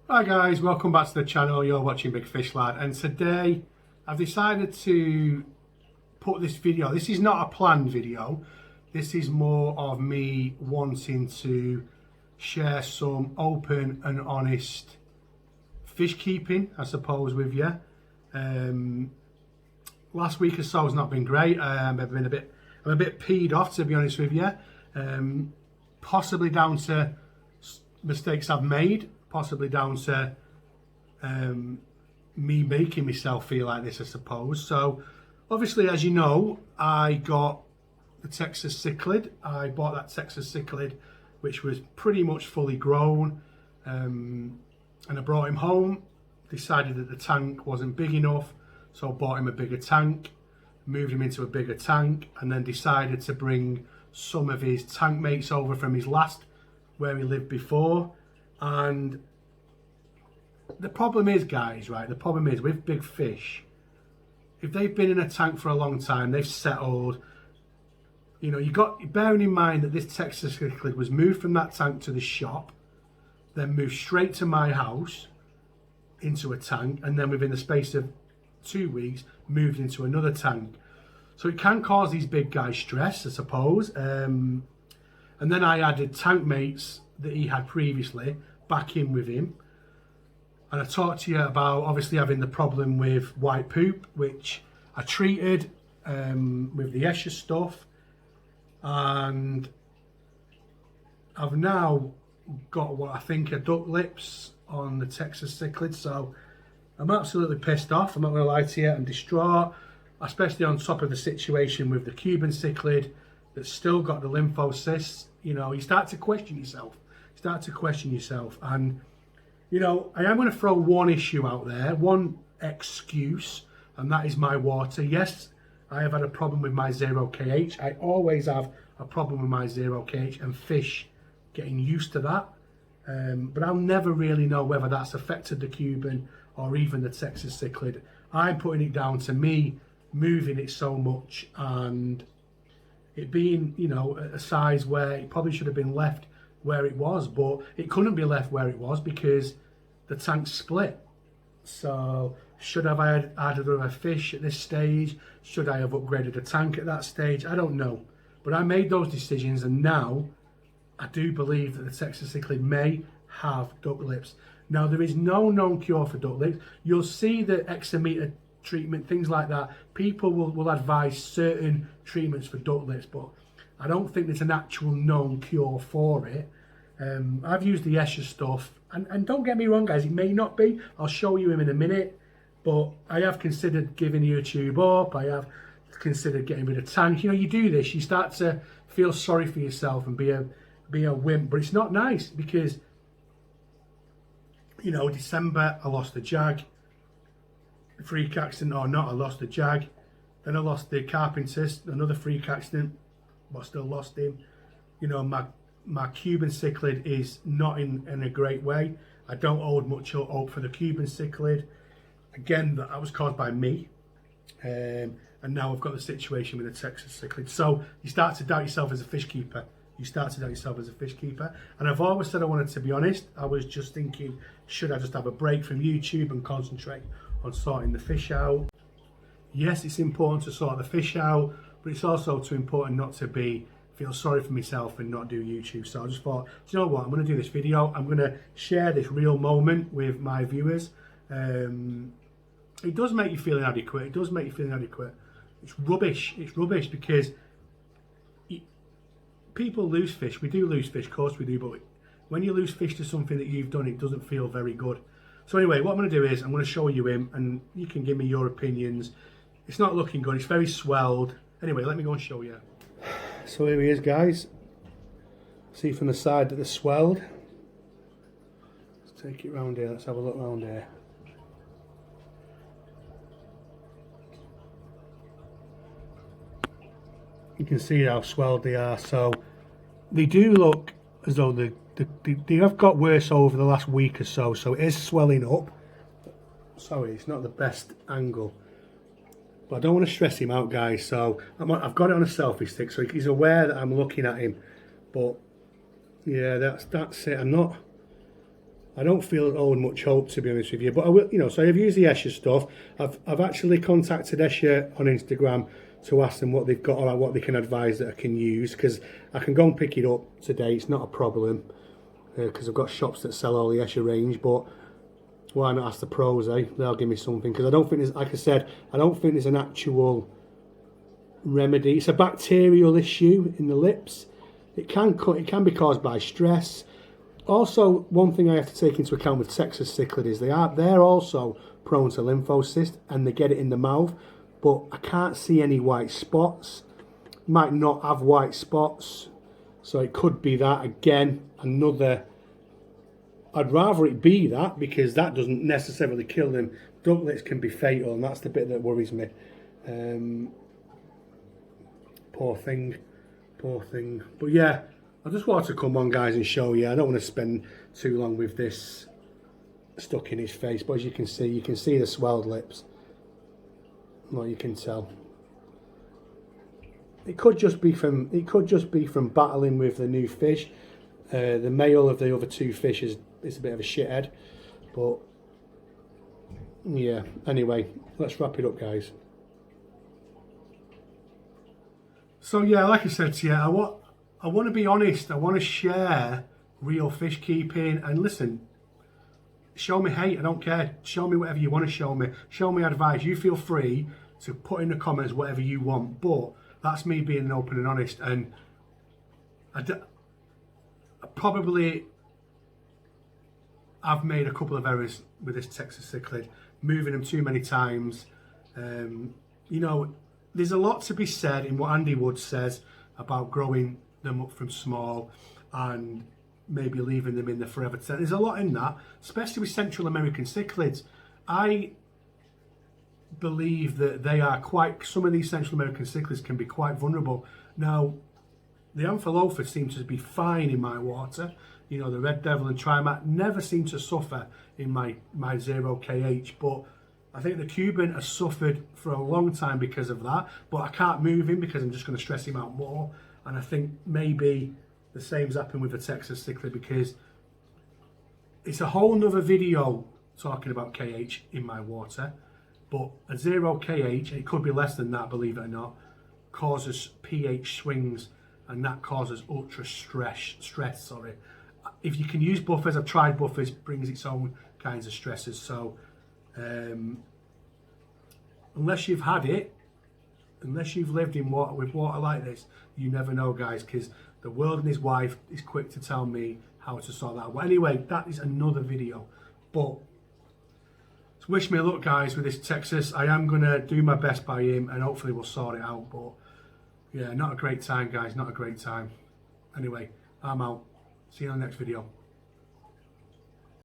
Hi guys, welcome back to the channel. You're watching Big Fish Lad, and today I've decided to put this video. This is not a planned video. This is more of me wanting to share some open and honest fish keeping, I suppose, with you. Last week or so has not been great. I'm a bit peed off, to be honest with you. Possibly down to mistakes I've made. Possibly down to me making myself feel like this, I suppose. So, obviously, as you know, I got the Texas cichlid. I bought that Texas cichlid, which was pretty much fully grown, and I brought him home. Decided that the tank wasn't big enough, so I bought him a bigger tank, moved him into a bigger tank, and then decided to bring some of his tank mates over from his last, where he lived before. And the problem is, guys, right, the problem is with big fish, if they've been in a tank for a long time, they've settled, you know, bearing in mind that this Texas cichlid was moved from that tank to the shop, then moved straight to my house into a tank, and then within the space of 2 weeks moved into another tank. So it can cause these big guys stress, I suppose. And then I added tank mates that he had previously back in with him. And I talked to you about obviously having the problem with white poop, which I treated with the Escher stuff. And I've now got what I think are duck lips on the Texas cichlid. So I'm absolutely pissed off. I'm not going to lie to you. I'm distraught, especially on top of the situation with the Cuban cichlid that's still got the lymphocysts. You know, you start to question yourself. And, you know, I am going to throw one issue out there, one excuse, and that is my water. Yes, I have had a problem with my 0KH. I always have a problem with my 0KH and fish getting used to that. But I'll never really know whether that's affected the Cuban or even the Texas cichlid. I'm putting it down to me moving it so much and it being, you know, at a size where it probably should have been left where it was, but it couldn't be left where it was because the tank split. So should I have added other fish at this stage? Should I have upgraded the tank at that stage? I don't know. But I made those decisions, and now I do believe that the Texas cichlid may have duck lips. Now, there is no known cure for duck lips. You'll see the exometer treatment, things like that. People will advise certain treatments for duck lips, but I don't think there's an actual known cure for it. I've used the Escher stuff, and don't get me wrong, guys, it may not be. I'll show you him in a minute, but I have considered giving YouTube up. I have considered getting rid of tank. You know, you do this, you start to feel sorry for yourself and be a wimp, but it's not nice because, you know, December I lost the jag, freak accident or not, I lost the jag. Then I lost the carpenters, another freak accident, but still lost him. You know, my Cuban cichlid is not in a great way. I don't hold much hope for the Cuban cichlid. Again, that was caused by me. And now I've got the situation with the Texas cichlid. So you start to doubt yourself as a fish keeper. And I've always said I wanted to be honest. I was just thinking, should I just have a break from YouTube and concentrate on sorting the fish out? Yes, it's important to sort the fish out, but it's also too important not to feel sorry for myself and not do YouTube. So I just thought, do you know what? I'm going to do this video. I'm going to share this real moment with my viewers. It does make you feel inadequate. It's rubbish. Because people lose fish. We do lose fish, of course we do. But when you lose fish to something that you've done, it doesn't feel very good. So anyway, what I'm going to do is I'm going to show you him, and you can give me your opinions. It's not looking good. It's very swelled. Anyway, let me go and show you. So here he is, guys. See from the side that they're swelled. Let's take it round here. Let's have a look round here. You can see how swelled they are. So they do look as though they have got worse over the last week or so. So it is swelling up. Sorry, it's not the best angle. But I don't want to stress him out, guys, so I've got it on a selfie stick, so he's aware that I'm looking at him. But yeah, that's it. I'm not I don't feel it hold much hope, to be honest with you. But I will, you know, so I've used the Escher stuff. I've actually contacted Escher on Instagram to ask them what they've got or what they can advise that I can use, because I can go and pick it up today. It's not a problem, because I've got shops that sell all the Escher range. But why not ask the pros, eh? They'll give me something, because I don't think there's, like I said, I don't think there's an actual remedy. It's a bacterial issue in the lips. It can be caused by stress. Also, one thing I have to take into account with Texas cichlid is they're also prone to lymphocyst, and they get it in the mouth, but I can't see any white spots. Might not have white spots, so it could be that again. I'd rather it be that, because that doesn't necessarily kill them. Ductlets can be fatal, and that's the bit that worries me. Poor thing. But yeah, I just wanted to come on, guys, and show you. I don't want to spend too long with this stuck in his face, but as you can see the swelled lips. Well, you can tell. It could just be from battling with the new fish. The male of the other two fish is a bit of a shithead, but yeah. Anyway, let's wrap it up, guys. So yeah, like I said to you, I want to be honest. I want to share real fish keeping. And listen, show me hate, I don't care. Show me whatever you want to show me. Show me advice. You feel free to put in the comments whatever you want. But that's me being open and honest. And I've made a couple of errors with this Texas cichlid, moving them too many times. You know, there's a lot to be said in what Andy Wood says about growing them up from small and maybe leaving them in there forever. There's a lot in that, especially with Central American cichlids. I believe that some of these Central American cichlids can be quite vulnerable. Now, the Amphilophus seems to be fine in my water. You know, the Red Devil and Trimat never seem to suffer in my 0KH, but I think the Cuban has suffered for a long time because of that, but I can't move him because I'm just going to stress him out more. And I think maybe the same's happened with the Texas cichlid, because it's a whole nother video talking about KH in my water, but a 0KH, it could be less than that, believe it or not, causes pH swings, and that causes ultra stress. If you can use buffers, I've tried buffers, brings its own kinds of stresses. So unless you've had it, unless you've lived in with water like this, you never know, guys, because the world and his wife is quick to tell me how to sort that out. Well, anyway, that is another video. But wish me luck, guys, with this Texas. I am going to do my best by him, and hopefully we'll sort it out. But yeah, not a great time, guys, not a great time. Anyway, I'm out. See you on the next video.